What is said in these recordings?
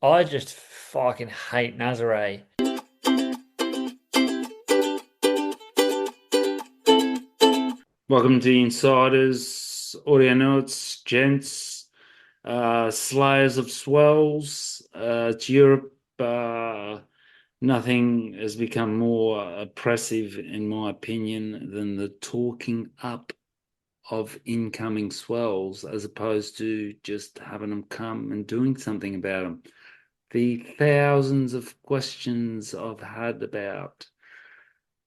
I just fucking hate Nazare. Welcome to the Insiders, Audio Nerds, Gents, Slayers of Swells. It's Europe. Nothing has become more oppressive, in my opinion, than the talking up of incoming swells as opposed to just having them come and doing something about them. The thousands of questions I've had about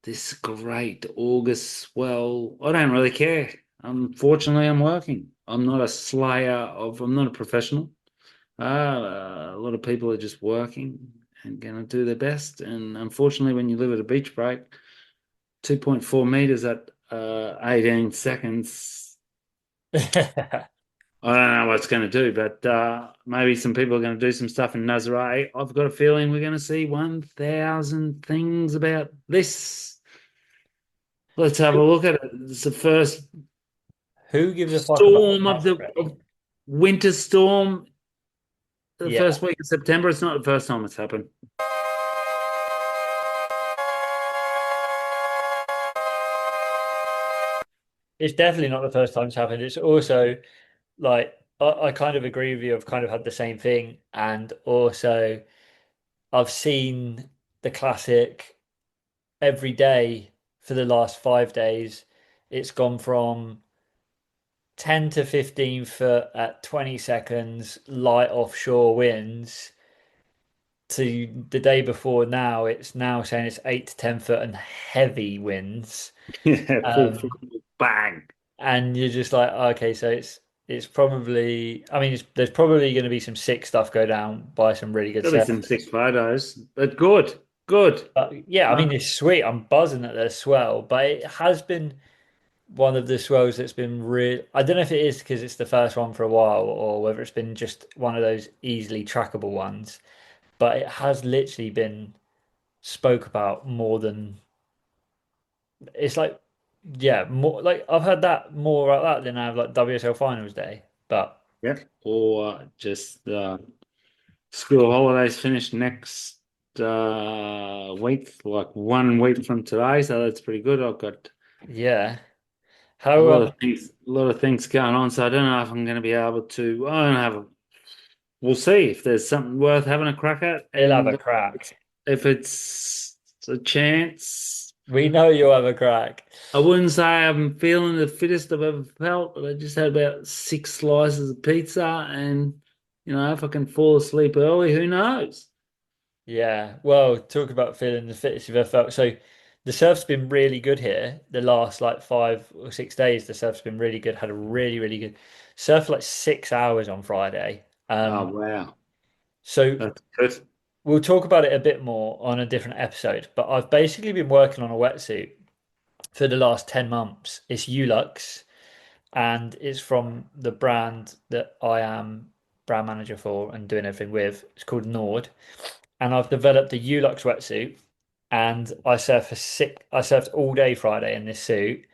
this great August swell. I don't really care. Unfortunately, I'm working. I'm not a slayer of, I'm not a professional. A lot of people are just working and going to do their best. And unfortunately, when you live at a beach break, 2.4 meters at 18 seconds, I don't know what it's going to do, but maybe some people are going to do some stuff in Nazare. I've got a feeling we're going to see 1,000 things about this. Let's have a look at it. It's the first Who gives a fuck about storm of the Nazare? of winter storm, the Yeah, first week of September. It's not the first time it's happened. it's definitely not the first time it's happened. It's also like I kind of agree with you. I've kind of had the same thing, and also I've seen the classic every day for the last 5 days. It's gone from 10 to 15 foot at 20 seconds, light offshore winds, to the day before now, it's now saying it's 8 to 10 foot and heavy winds. Yeah, full Um, frontal bang. and you're just like, okay, so it's probably, I mean, there's probably going to be some sick stuff go down by some really good There'll be surf. some sick photos, but good, good. But yeah, I Uh, mean, it's sweet. I'm buzzing at the swell, but it has been one of the swells that's been real. I don't know if it is because it's the first one for a while or whether it's been just one of those easily trackable ones, but it has literally been spoke about more than it's like yeah, more like I've heard that more about that than I have like WSL Finals Day. But yeah, or just school holidays finish next week, like 1 week from today, so that's pretty good. I've got yeah, a how lot of things, going on. So I don't know if I'm going to be able to. I don't have. We'll see if there's something worth having a crack at, he'll have a and crack. if it's a chance. We know you'll have a crack. I wouldn't say I'm feeling the fittest I've ever felt, but I just had about 6 slices of pizza, and if I can fall asleep early, who knows? Yeah, well, talk about feeling the fittest you've ever felt. So the surf's been really good here. The last like 5 or 6 days, the surf's been really good. Had a really, really good surf for like 6 hours on Friday. Oh wow, So that's good. we'll talk about it a bit more on a different episode. But I've basically been working on a wetsuit for the last 10 months. It's Ulux and it's from the brand that I am brand manager for and doing everything with. It's called Nord. And I've developed a Ulux wetsuit and I surfed all day Friday in this suit.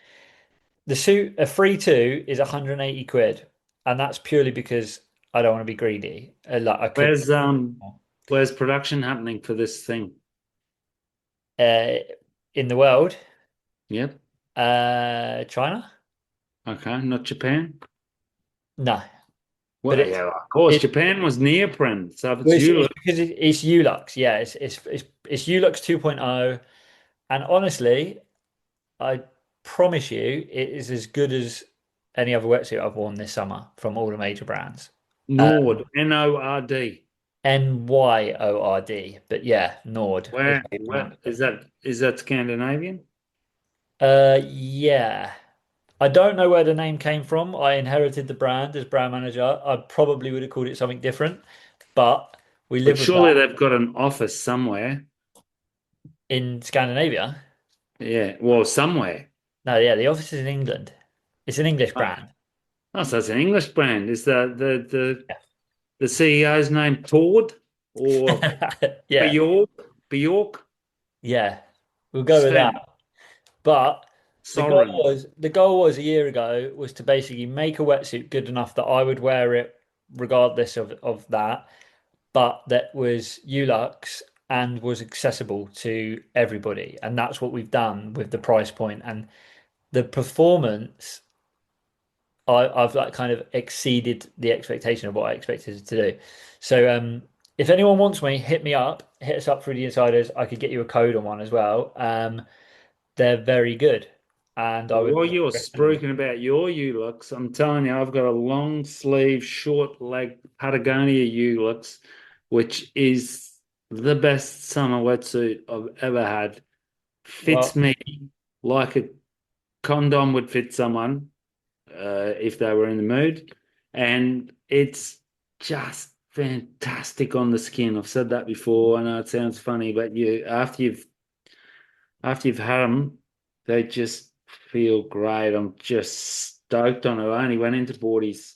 The suit, a free two, is 180 quid. And that's purely because I don't want to be greedy. Like I could Where's where's production happening for this thing? uh in the world, Yep. China? Okay, not Japan. No. But Well, yeah, of course, it's Japan was neoprene, so if it's Well, you, it's because it's Ulux. Yeah, it's Ulux 2.0. And honestly, I promise you, it is as good as any other wetsuit I've worn this summer from all the major brands. Nord, Nord. Nord, but yeah, Nord is how you Where pronounce it. is that Scandinavian? Yeah. I don't know where the name came from. I inherited the brand as brand manager. I probably would have called it something different, but we But live with surely that they've got an office somewhere. in Scandinavia. Yeah, well, somewhere. No, yeah, the office is in England. It's an English Oh, brand. so it's an English brand. Is the Yeah. the CEO's name Tord or Yeah, Bjork? Bjork? yeah. We'll go with that. Sven But Soren. the goal was a year ago was to basically make a wetsuit good enough that I would wear it regardless of that. but that was Ulux and was accessible to everybody. And that's what we've done with the price point and the performance. I've like kind of exceeded the expectation of what I expected it to do. So if anyone wants me, hit me up, hit us up through the insiders. I could get you a code on one as well. They're very good, and I Well, would while you're recommend them. speaking about your Ulux, I'm telling you, I've got a long sleeve, short leg Patagonia Ulux, which is the best summer wetsuit I've ever had. Fits Well, me like a condom would fit someone if they were in the mood, and it's just fantastic on the skin. I've said that before. I know it sounds funny, but you after you've had them, they just feel great. I'm just stoked on it. I only went into boardies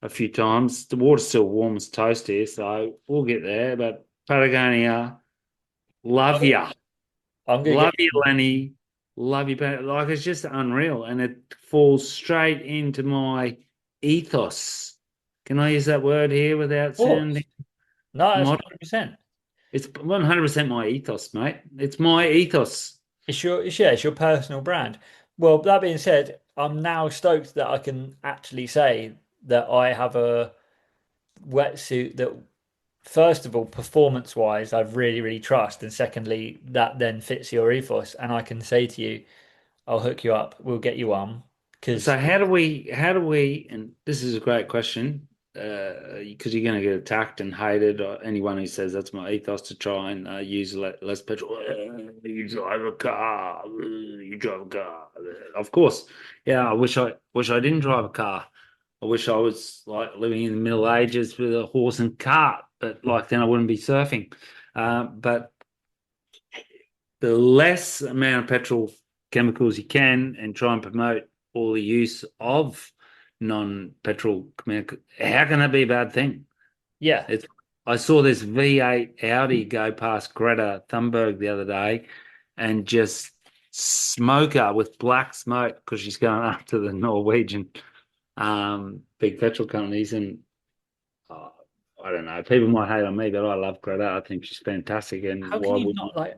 a few times. The water's still warm as toast here, so we'll get there. But Patagonia, love ya. I'm gonna Love get you, Lenny. Love you. Like, it's just unreal. And it falls straight into my ethos. Can I use that word here without sounding sports. No, that's modern? 100%. It's 100% my ethos, mate. It's my ethos. It's your personal brand. Well, that being said, I'm now stoked that I can actually say that I have a wetsuit that, first of all, performance wise, I really, really trust, and secondly, that then fits your ethos. And I can say to you, I'll hook you up. We'll get you one So because how do we, and this is a great question, because you're going to get attacked and hated, or anyone who says that's my ethos to try and use less petrol. You drive a car. You drive a car. Of course, yeah. I wish I didn't drive a car. I wish I was like living in the Middle Ages with a horse and cart, but like then I wouldn't be surfing. But the less amount of petrol chemicals you can and try and promote all the use of non-petrol chemical. How can that be a bad thing? yeah, It's I saw this V8 Audi go past Greta Thunberg the other day and just smoke her with black smoke because she's going after the Norwegian big petrol companies. And uh, I don't know, people might hate on me, but I love Greta. I think she's fantastic. And how can why you would not like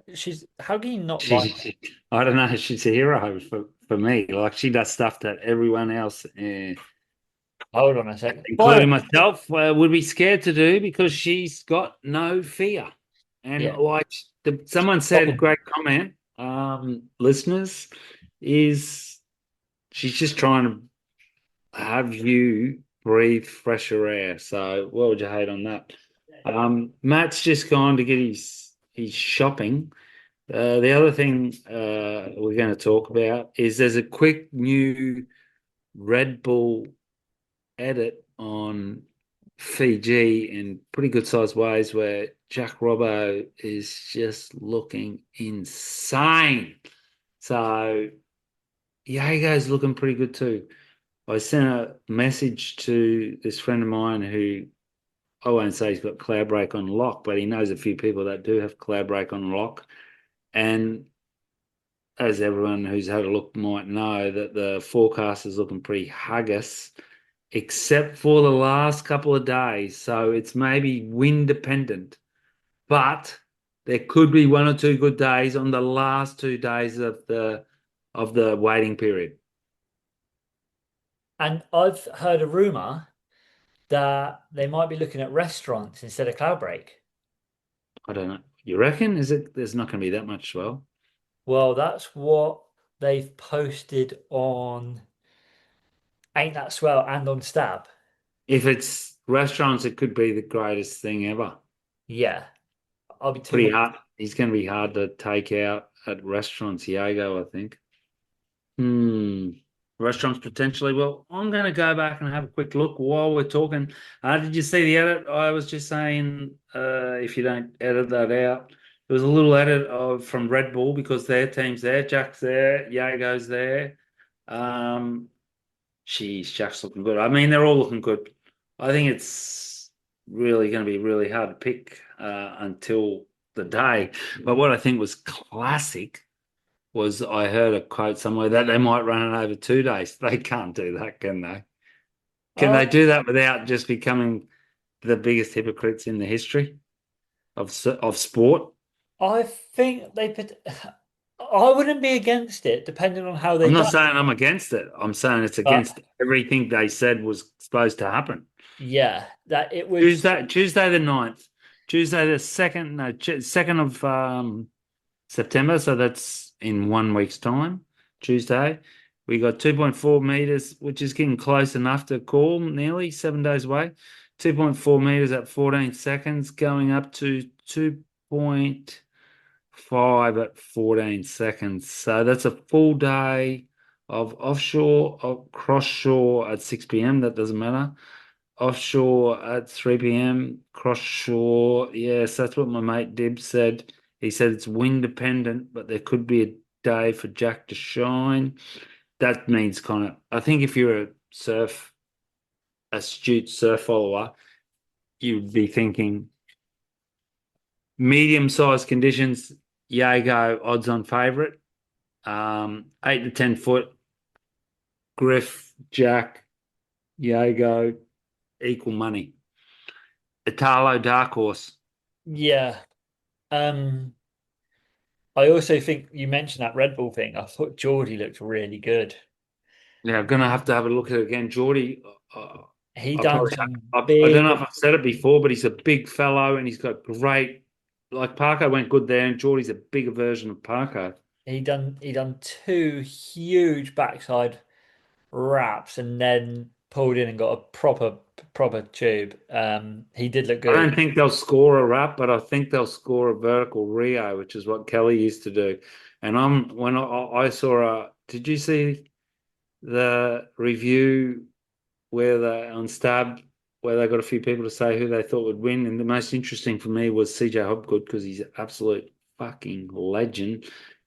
how can you not like she, I don't know. She's a hero for me. Like, she does stuff that everyone else, hold on a second. Byron. including myself, would be scared to do because she's got no fear. And Yeah. like someone said, Robin. great comment, listeners, is she's just trying to have you breathe fresher air. So what would you hate on that? Matt's just gone to get his shopping. The other thing we're going to talk about is there's a quick new Red Bull edit on Fiji in pretty good sized ways where Jack Robbo is just looking insane. So Diego's looking pretty good too. I sent a message to this friend of mine who, I won't say he's got Cloudbreak on lock, but he knows a few people that do have Cloudbreak on lock. And as everyone who's had a look might know, that the forecast is looking pretty haggis, except for the last couple of days. So it's maybe wind dependent, but there could be one or two good days on the last 2 days of the waiting period. And I've heard a rumor that they might be looking at restaurants instead of Cloudbreak. I don't know. You reckon? Is it? There's not going to be that much swell. Well, that's what they've posted on Ain't That Swell and on Stab. If it's restaurants, it could be the greatest thing ever. Yeah, I'll be too Pretty much. hard. He's going to be hard to take out at restaurants, Diego, I think. Hmm. Restaurants potentially. Well, I'm going to go back and have a quick look while we're talking. Did you see the edit? I was just saying, if you don't edit that out, there was a little edit from Red Bull because their team's there. Jack's there. Diego's there. Um, Jack's looking good. I mean, they're all looking good. I think it's really going to be really hard to pick until the day. But what I think was classic was I heard a quote somewhere that they might run it over 2 days. They can't do that, can they? Can Uh, they do that without just becoming the biggest hypocrites in the history? of sport. I think they put. I wouldn't be against it, depending on how I'm they not done saying I'm against it. I'm saying it's it. against everything they said was supposed to happen. Yeah, that it would. Tuesday the 9th, Tuesday the second, no, 2nd of September. So that's in 1 week's time. Tuesday, we got 2.4 meters, which is getting close enough to call. Nearly 7 days away. 2.4 meters at 14 seconds, going up to 2.5 at 14 seconds. So that's a full day of offshore, of cross shore at 6 p.m. That doesn't matter. Offshore at 3 p.m. Cross shore. Yes, that's what my mate Dib said. He said it's wind dependent, but there could be a day for Jack to shine. That means kind of, I think if you're a astute surf follower, you'd be thinking medium sized conditions, Yago odds on favourite. 8 to 10 foot, Griff, Jack, Yago, equal money. Italo dark horse. Yeah. Um. I also think you mentioned that Red Bull thing. I thought Geordie looked really good. Yeah, I'm gonna have to have a look at it again. Geordie, He I done probably, some I don't know big. if I've said it before, but he's a big fellow and he's got great. Like Parker went good there, and Geordie's a bigger version of Parker. He done two huge backside wraps and then pulled in and got a proper tube. He did look I good. don't think they'll score a wrap, but I think they'll score a vertical Rio, which is what Kelly used to do. And when I saw did you see the review where they on Stab where they got a few people to say who they thought would win? And the most interesting for me was CJ Hopgood because he's an absolute fucking legend,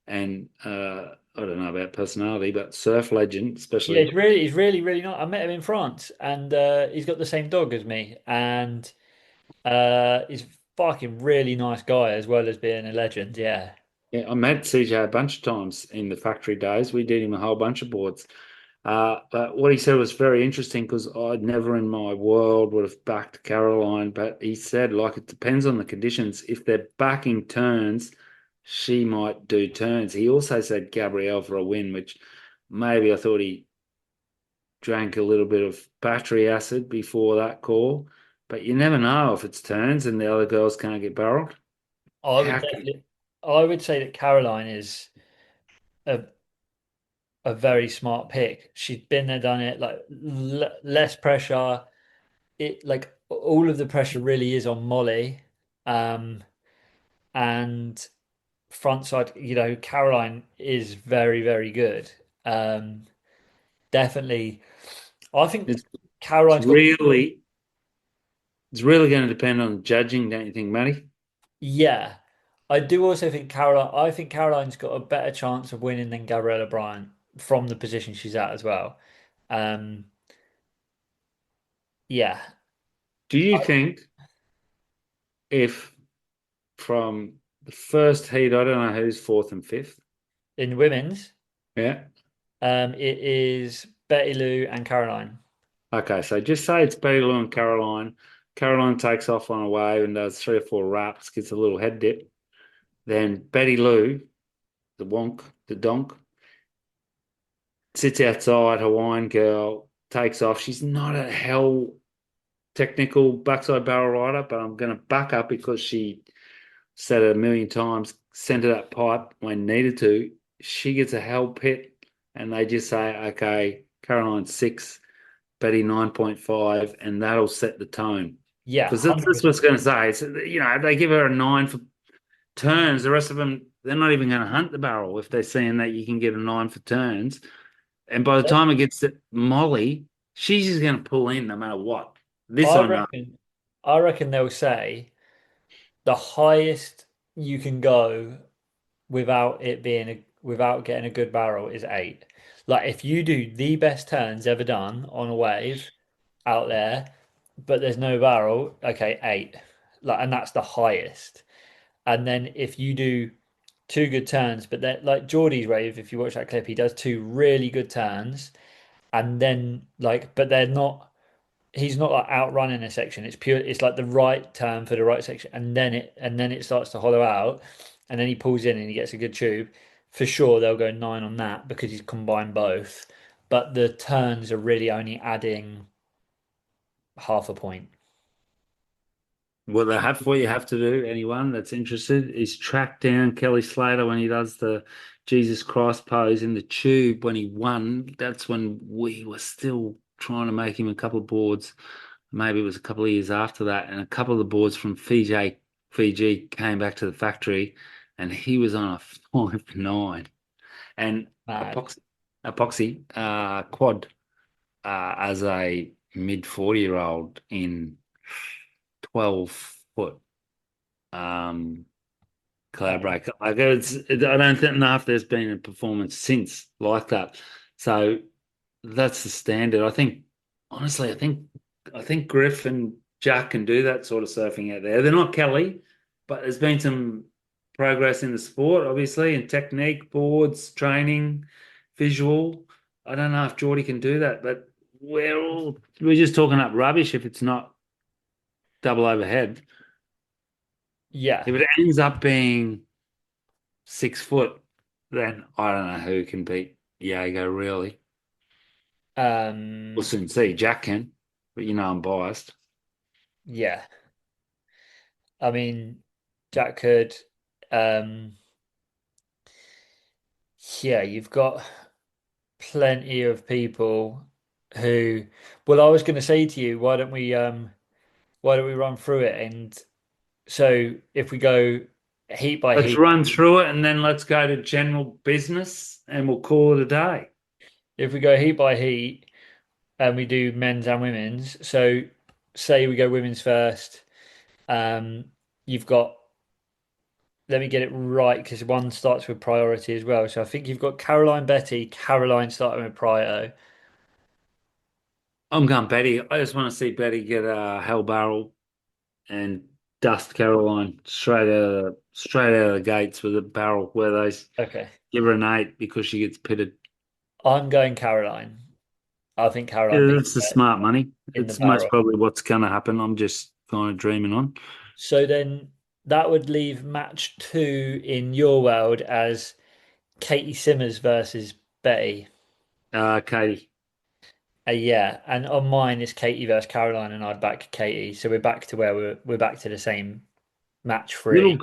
and I don't know about personality, but surf legend, Yeah, especially. he's really, really not. I met him in France, and he's got the same dog as me, and he's fucking really nice guy as well as being a legend. Yeah. Yeah, I met CJ a bunch of times in the factory days. We did him a whole bunch of boards. But what he said was very interesting because I'd never in my world would have backed Caroline. But he said, like, it depends on the conditions. If they're backing turns, she might do turns. He also said Gabrielle for a win, which maybe I thought he drank a little bit of battery acid before that call. But you never know if it's turns and the other girls can't get barreled. I would How can definitely, I would say that Caroline is a a very smart pick. She'd been there, done it, like l less pressure. It like all of the pressure really is on Molly. Um, and front side, Caroline is very, very good. Um, definitely. I think it's, it's Caroline's got, really it's really going to depend on judging, don't you think, Matty? yeah. I do also think I think Caroline's got a better chance of winning than Gabriella Bryant from the position she's at as well. Um, yeah. Do you think if from the first heat, I don't know who's fourth and fifth? In women's, Yeah. it is Betty Lou and Caroline. Okay, so just say it's Betty Lou and Caroline. Caroline takes off on a wave and does 3 or 4 wraps, gets a little head dip. Then Betty Lou, the wonk, the donk, sits outside, Hawaiian girl, takes off. She's not a hell technical backside barrel rider, but I'm going to back up because she said it a million times, center that pipe when needed to. She gets a hell pit, and they just say, okay, Caroline 6, Betty 9.5, and that'll set the tone. Yeah, Because that's 100%. what's going to say. It's, if they give her a 9 for turns, the rest of them, they're not even going to hunt the barrel if they're seeing that you can get a 9 for turns. And by the time it gets to Molly, she's just going to pull in no matter what. This I I know. reckon I reckon they'll say the highest you can go without getting a good barrel is 8. Like if you do the best turns ever done on a wave out there, but there's no barrel, okay, 8. Like and that's the highest. And then if you do two good turns, but then like Geordie's wave, if you watch that clip, he does two really good turns, and then like, but they're not. he's not like outrunning a section. It's pure. It's like the right turn for the right section, and then it starts to hollow out, and then he pulls in and he gets a good tube. For sure, they'll go 9 on that because he's combined both. But the turns are really only adding half a point. Well, they have what you have to do. Anyone that's interested is track down Kelly Slater when he does the Jesus Christ pose in the tube when he won. That's when we were still trying to make him a couple of boards. Maybe it was a couple of years after that, and a couple of the boards from Fiji came back to the factory, and he was on a 5-9 and Mad. epoxy quad as a mid 40-year-old in 12 foot Mad. Cloudbreak. I don't know if there's been a performance since like that. So that's the standard. Honestly, I think Griff and Jack can do that sort of surfing out there. They're not Kelly, but there's been some progress in the sport, obviously, in technique, boards, training, visual. I don't know if Geordie can do that, but we're just talking up rubbish if it's not double overhead. Yeah. If it ends up being 6 foot, then I don't know who can beat Diego, really. We'll Um. soon see. Jack can, but you know I'm biased. Yeah. I mean, Jack could. Um. Yeah. You've got plenty of people who. Well, I was going to say to you, why don't we run through it? And so if we go heat by Let's heat, run through it and then let's go to general business and we'll call it a day. if we go heat by heat and we do men's and women's, so say we go women's first, um, you've got, let me get it right because one starts with priority as well. So I think you've got Caroline Betty, Caroline starting with Prio. I'm going Betty. I just want to see Betty get a hell barrel and dust Caroline straight out of the gates with a barrel where they Okay. give her an 8 because she gets pitted. I'm going Caroline. I think Caroline Yeah, beats that's the her smart money. in the It's most barrel. probably what's going to happen. I'm just kind of dreaming on. So then that would leave match two in your world as Katie Simmers versus Betty. Katie. Yeah, and on mine is Katie versus Caroline, and I'd back Katie. So we're back to where we're back to the same match three. Little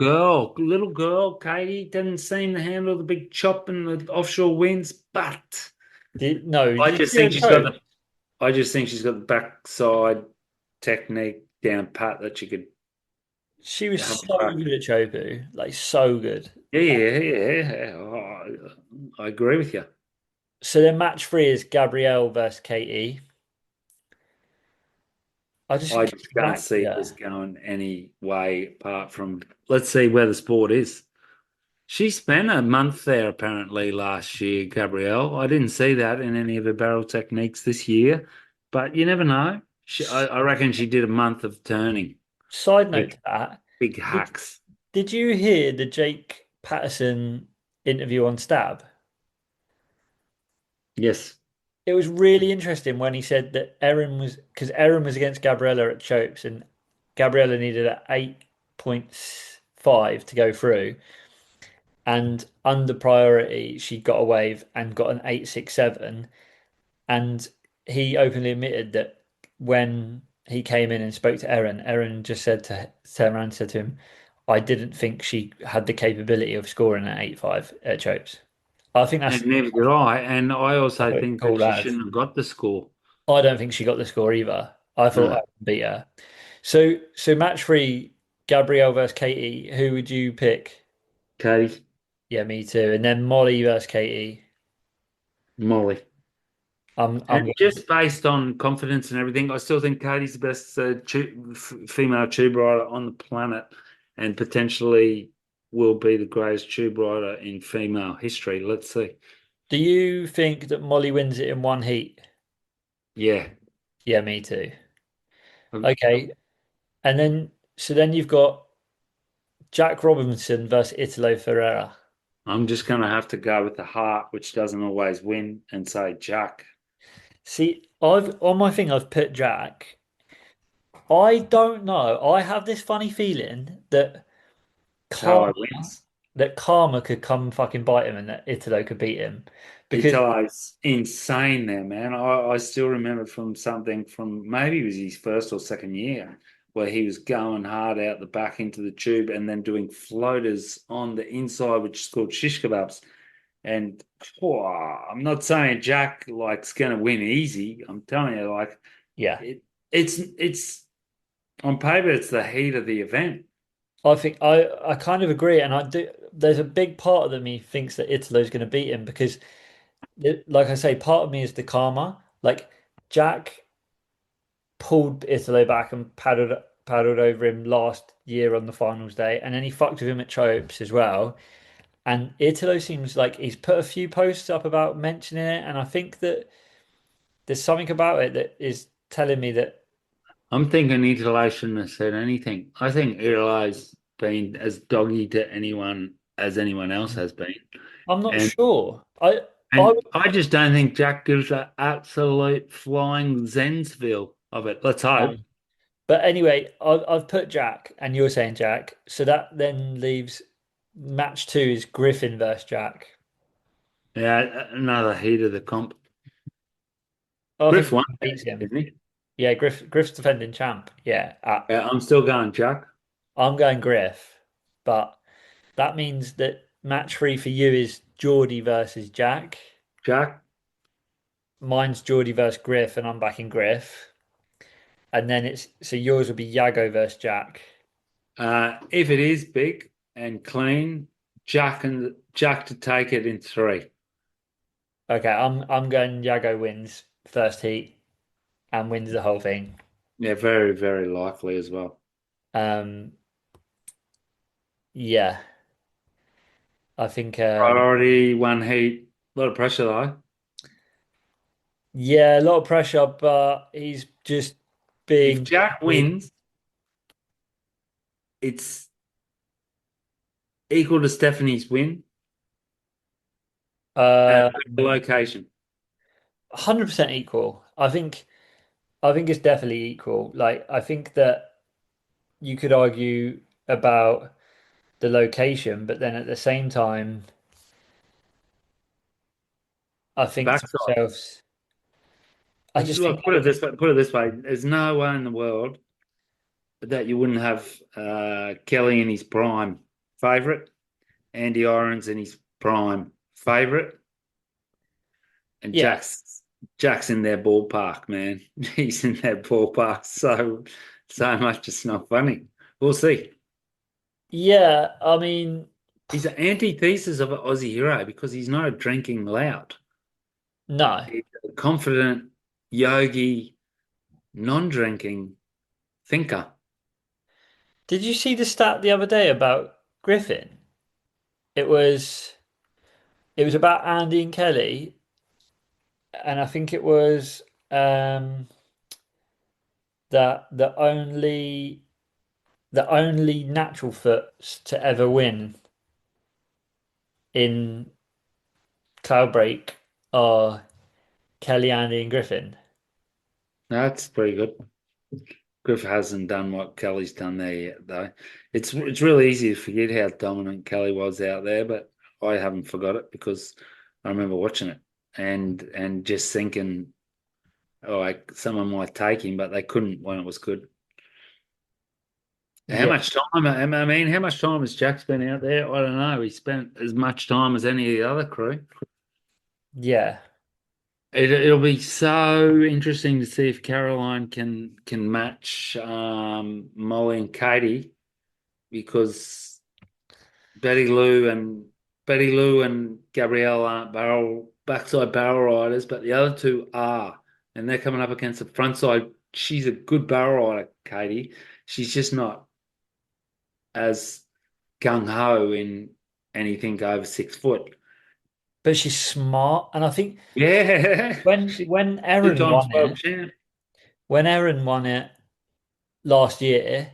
girl, Katie doesn't seem to handle the big chop and the offshore winds, but No, I did you just see her think she's got choke? the I just think she's got the backside technique down pat that she could She was have a so crack. good at Chopu, like so good. Yeah. Oh, I agree with you. So then match three is Gabrielle versus Katie. I just I think just Katie's can't see this nastier. going any way apart from let's see where the sport is. She spent a month there apparently last year, Gabrielle. I didn't see that in any of her barrel techniques this year, but you never know. I reckon she did a month of turning. Side note Big, to that, big did, hacks. did you hear the Jake Patterson interview on Stab? Yes. It was really interesting when he said that Erin was because Erin was against Gabriella at Chopes and Gabriella needed an 8.5 to go through. And under priority, she got a wave and got an 8.67. And he openly admitted that when he came in and spoke to Erin, Erin just said to turn around and said to him, I didn't think she had the capability of scoring an 8.5 at Chopes. I think And neither did I. And I also that's think that cool she as. shouldn't have got the score. I don't think she got the score either. I thought I No. could beat her. So match three, Gabrielle versus Katie. Who would you pick? Katie, Yeah, me too. And then Molly versus Katie. Molly. I'm And going. just based on confidence and everything, I still think Katie's the best female tube rider on the planet and potentially will be the greatest tube rider in female history. Let's see. Do you think that Molly wins it in one heat? Yeah. Yeah, me too. I'm Okay. And then so then you've got Jack Robinson versus Italo Ferreira. I'm just going to have to go with the heart, which doesn't always win, and say Jack. See, I've on my thing I've put Jack, I don't know. I have this funny feeling that Italo karma wins. karma could come fucking bite him and that Italo could beat him. Because Italo's insane there, man. I still remember from something from maybe it was his first or second year where he was going hard out the back into the tube and then doing floaters on the inside, which is called shish kebabs. And I'm not saying Jack like's gonna win easy. I'm telling you, like yeah, it's on paper, it's the heat of the event. I think I kind of agree, and I do. There's a big part of me thinks that Italo's going to beat him because, like I say, part of me is the karma. Like Jack pulled Italo back and paddled over him last year on the finals day, and then he fucked with him at Chopes as well. And Italo seems like he's put a few posts up about mentioning it, and I think that there's something about it that is telling me that I'm thinking Italo shouldn't have said anything. I think Italo's been as doggy to anyone as anyone else has been. I'm not And sure. I and I just don't think Jack gives an absolute flying Zensville of it. Let's no. hope. But anyway, I've put Jack, and you're saying Jack, so that then leaves match two is Griffin versus Jack. Yeah, another heat of the comp. I think Griff won Griffin that, beats him. didn't he? Yeah, Griff's defending champ. Yeah, Yeah, I'm still going Jack. I'm going Griff, but that means that match three for you is Geordie versus Jack. Jack. Mine's Geordie versus Griff, and I'm backing Griff. And then it's so yours will be Yago versus Jack. If it is big and clean, Jack to take it in three. Okay, I'm going Yago wins first heat and wins the whole thing. Yeah, very, very likely as well. Um, yeah, I think Priority, one heat. A lot of pressure though. yeah, a lot of pressure, but he's just If being Jack wins, it's equal to Stephanie's win at uh the location. 100% equal. I think it's definitely equal. Like I think that you could argue about the location, but then at the same time, I think to Backside. myself, I just think Look, put it this way. Put it this way. There's no way in the world that you wouldn't have Kelly in his prime favorite, Andy Irons in his prime favorite, and yeah, Jack's in their ballpark, man. He's in their ballpark so much it's not funny. We'll see. yeah. I mean, He's an antithesis of an Aussie hero because he's not a drinking lout. no. He's a confident yogi, non-drinking thinker. Did you see the stat the other day about Griffin? It was it was about Andy and Kelly, and I think it was that the only natural foots to ever win in Cloudbreak are Kelly, Andy, and Griffin. That's pretty good. Griff hasn't done what Kelly's done there yet, though. It's really easy to forget how dominant Kelly was out there, but I haven't forgot it because I remember watching it and just thinking, oh, like someone might take him, but they couldn't when it was good. How Yeah, much time? I mean, how much time has Jack spent out there? I don't know. He spent as much time as any of the other crew. yeah, It'll be so interesting to see if Caroline can match Molly and Katie because Betty Lou and Gabrielle aren't backside barrel riders, but the other two are, and they're coming up against the front side. She's a good barrel rider, Katie. She's just not as gung ho in anything over 6 foot. but she's smart, and I think Yeah, when she when two Erin times won world it, champ. when Erin won it last year,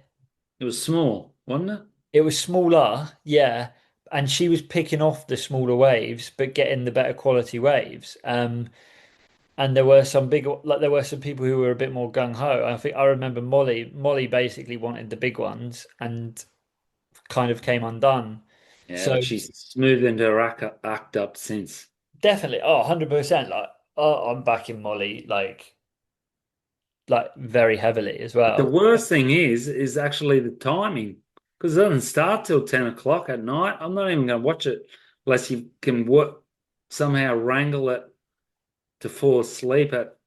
It was small, wasn't it? it was smaller, yeah, and she was picking off the smaller waves, but getting the better quality waves. and there were some big, like there were some people who were a bit more gung ho. I think I remember Molly basically wanted the big ones and kind of came undone. Yeah, So but she's smoothened her act up since. definitely, oh, 100%. Like, oh, I'm backing Molly like very heavily as But the well. worst thing is actually the timing, because it doesn't start till 10 o'clock at night. I'm not even going to watch it unless you can work somehow wrangle it to fall asleep at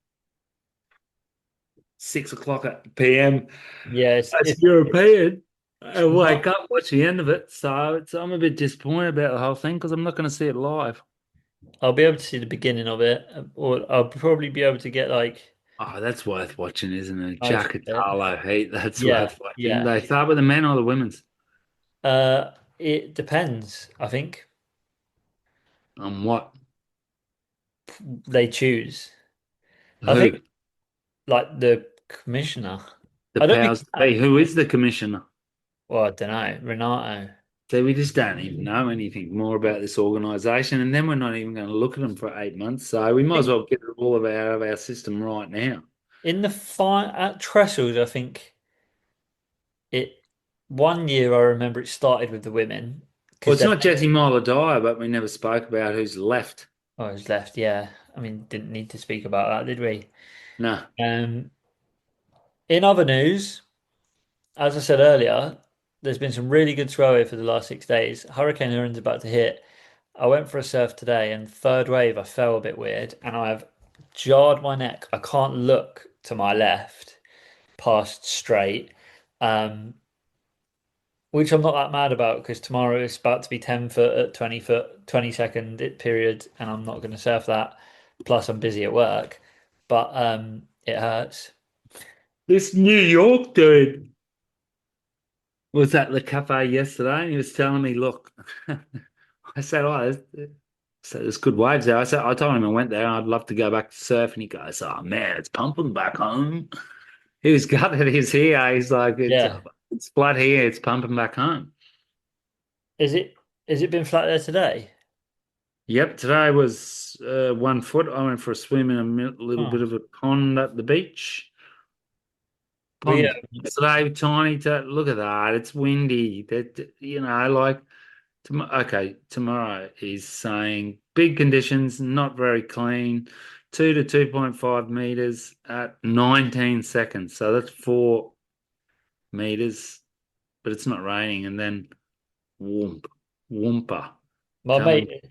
6 o'clock at PM Yeah, as European. I not. wake up, watch the end of it. So I'm a bit disappointed about the whole thing because I'm not going to see it live. I'll be able to see the beginning of it, or I'll probably be able to get like Oh, that's worth watching, isn't it? most of Jack it. Harlow Heat, that's Yeah, worth watching. yeah. They start with the men or the women's? It depends. I think On what? they choose. I think Who? like the commissioner. The I don't think. powers that be. Who is the commissioner? Well, I don't know. Renato. So we just don't even know anything more about this organisation, and then we're not even going to look at them for 8 months. So we I might as think well get it all of out of our system right now. in the at Trestles, I think it. One year I remember it started with the women Well, because it's then not Jesse Myler Dyer, but we never spoke about who's left. I was left. Yeah, I mean, didn't need to speak about that, did we? No. Um, in other news. As I said earlier, there's been some really good swell here for the last 6 days. Hurricane Erin's about to hit. I went for a surf today, and third wave, I fell a bit weird, and I've jarred my neck. I can't look to my left past straight, um, which I'm not that mad about because tomorrow it's about to be 10 foot at 20 foot, 20-second period, and I'm not going to surf that. Plus, I'm busy at work, but it hurts. This New York dude was at the cafe yesterday and he was telling me, look, I said, oh, there's good waves there. I told him I went there. I'd love to go back to surf. And he goes, oh man, it's pumping back home. He was gutted. He's here. He's like, Yeah. it's flat here. It's pumping back home. Is it? Has it been flat there today? Yep. Today was 1 foot. I went for a swim in a little Oh. bit of a pond at the beach. Well, yeah. Pond. Yesterday, tiny. Look at that. It's windy. That like. Okay, tomorrow is saying big conditions, not very clean, 2 to 2.5 meters at 19 seconds. So that's 4 meters, but it's not raining. And then whoomp, whoomper My coming mate,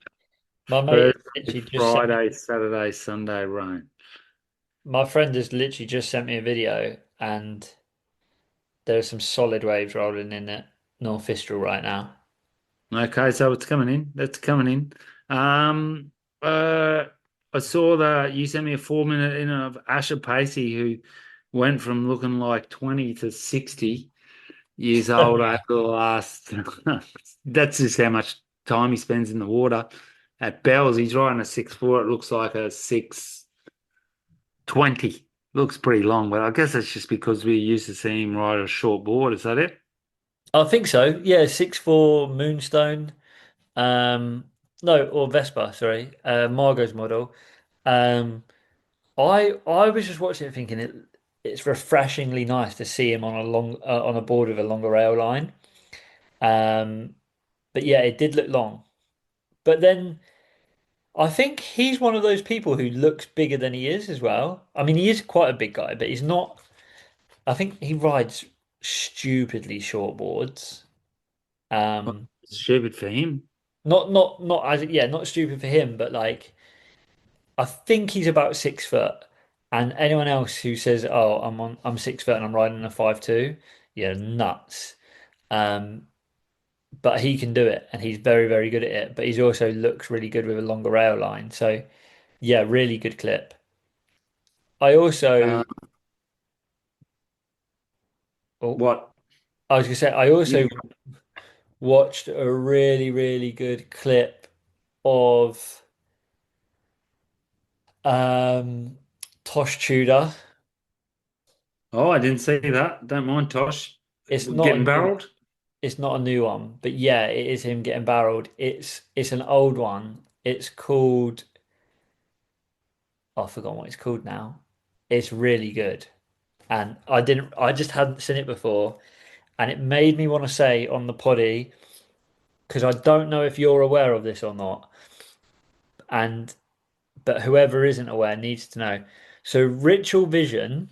my mate Thursday, literally just sent me, Friday, Saturday, Sunday rain. my friend has literally just sent me a video and there are some solid waves rolling in at North Fistral right now. Okay, so it's coming in. That's coming in. Um, uh, I saw that you sent me a 4 minute in of Asher Pacey, who went from looking like 20 to 60 years old over the last. That's just how much time he spends in the water. At Bells, he's riding a 6'4". It looks like a 6'20". Looks pretty long, but I guess that's just because we're used to seeing him ride a short board. Is that it? I think so. Yeah, 6'4" Moonstone. Um, no, or Vespa, sorry. Margot's model. Um, I was just watching it thinking it's refreshingly nice to see him on a on a board with a longer rail line. Um, but yeah, it did look long. But then I think he's one of those people who looks bigger than he is as well. I mean, he is quite a big guy, but he's not. I think he rides stupidly short boards. Um, Stupid for him. not as yeah, not stupid for him, but like I think he's about 6 foot. And anyone else who says, "Oh, I'm 6 foot and I'm riding a 5'2", yeah, nuts. Um, but he can do it, and he's very very good at it. But he's also looks really good with a longer rail line. So yeah, really good clip. I also Uh, oh, what? I was gonna say I also You watched a really really good clip of um Tosh Tudor. Oh, I didn't see that. Don't mind Tosh It's not a getting new barreled. it's not a new one, but yeah, it is him getting barreled. It's an old one. It's called I've forgotten what it's called now. It's really good. And I just hadn't seen it before. And it made me want to say on the poddy, because I don't know if you're aware of this or not. And but whoever isn't aware needs to know. So Ritual Vision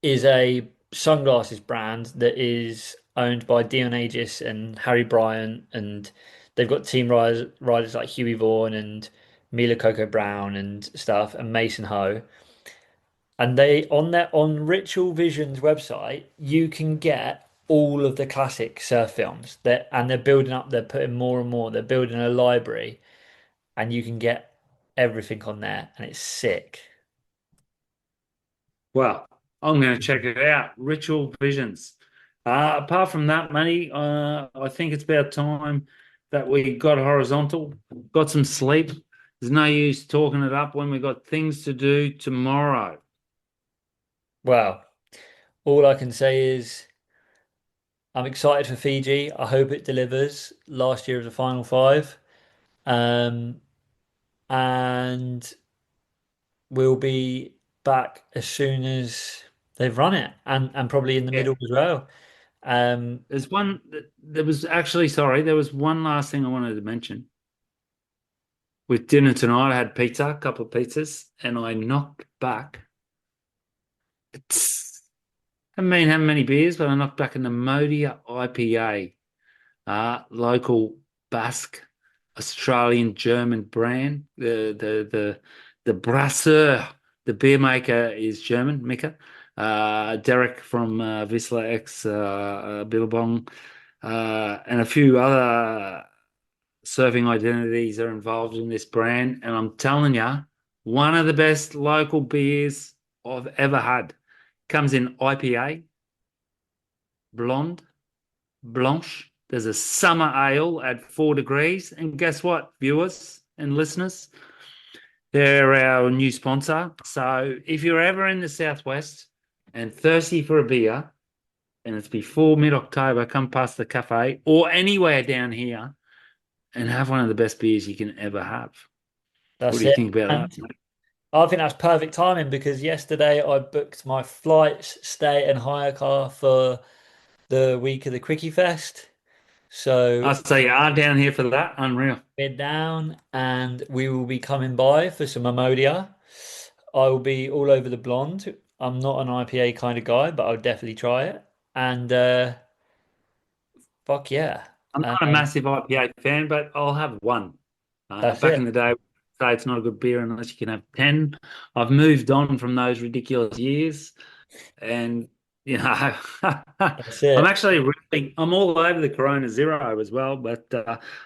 is a sunglasses brand that is owned by Dion Aegis and Harry Bryant, and they've got riders like Huey Vaughan and Mila Coco Brown and stuff, and Mason Ho. And they on Ritual Vision's website, you can get all of the classic surf films. They're building up. They're putting more and more. They're building a library, and you can get everything on there, and it's sick. Well, I'm going to check it out. Ritual Visions. Apart from that, money, I think it's about time that we got horizontal, got some sleep. There's no use talking it up when we got things to do tomorrow. Well, all I can say is I'm excited for Fiji. I hope it delivers. Last year of the final five. Um, and we'll be back as soon as they've run it and probably in the Yeah. middle as well. Um, There was actually, sorry, there was one last thing I wanted to mention. With dinner tonight, I had pizza, a couple of pizzas, and I knocked back. I mean, how many beers, but I knocked back an Modia IPA, local Basque, Australian, German brand. The brasseur, the beer maker is German, Mika. Derek from Wisla X Billabong, and a few other surfing identities are involved in this brand. And I'm telling you, one of the best local beers I've ever had. Comes in IPA, blonde, blanche. There's a summer ale at 4 degrees. And guess what, viewers and listeners? They're our new sponsor. So if you're ever in the Southwest and thirsty for a beer, and it's before mid-October, come past the cafe or anywhere down here and have one of the best beers you can ever have. What that's do you it. think about And that? I think that's perfect timing because yesterday I booked my flights, stay, and hire car for the week of the Quickie Fest. I So say you are down here for that. Unreal. we're down and we will be coming by for some Amodia. I will be all over the blonde. I'm not an IPA kind of guy, but I'll definitely try it. And fuck yeah. I'm not a massive IPA fan, but I'll have one. That's Back it. in the day, say it's not a good beer unless you can have 10. I've moved on from those ridiculous years. And, you know, That's it. I'm all over the Corona Zero as well, but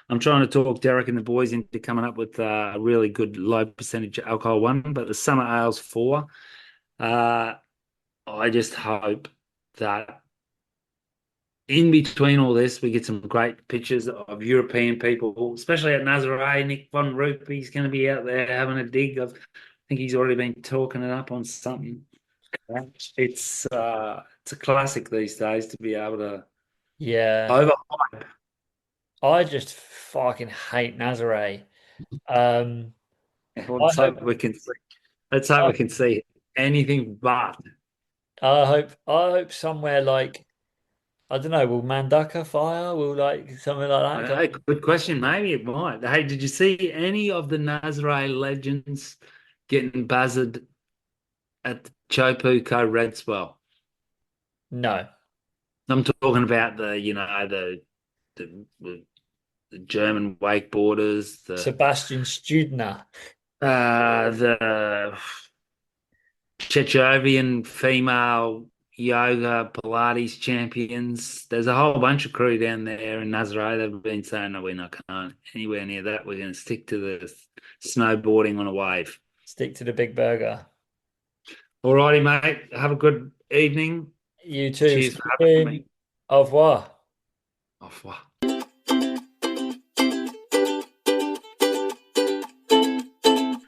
I'm trying to talk Derek and the boys into coming up with a really good low percentage alcohol one. But the Summer Ales 4, uh, I just hope that in between all this, we get some great pictures of European people, especially at Nazare. Nick von Rupe's going to be out there having a dig. I think he's already been talking it up on something. It's a classic these days to be able to Yeah. over. I just fucking hate Nazare. Um, I Let's hope hope we can see. Let's hope we can see anything but. I hope somewhere like I don't know, will Mandaka fire? Will like something like that come? Hey, good question. Maybe it might. Hey, did you see any of the Nazare legends getting buzzed at the Chopu Red Swell? No. I'm talking about the the German wakeboarders, Sebastian Studner. the Chechovian female yoga Pilates champions. There's a whole bunch of crew down there in Nazaré. They've been saying, no, we're not going anywhere near that. We're going to stick to the snowboarding on a wave. Stick to the big burger. All righty, mate. Have a good evening. You too. Cheers See for you having soon. me. Au revoir. Au revoir.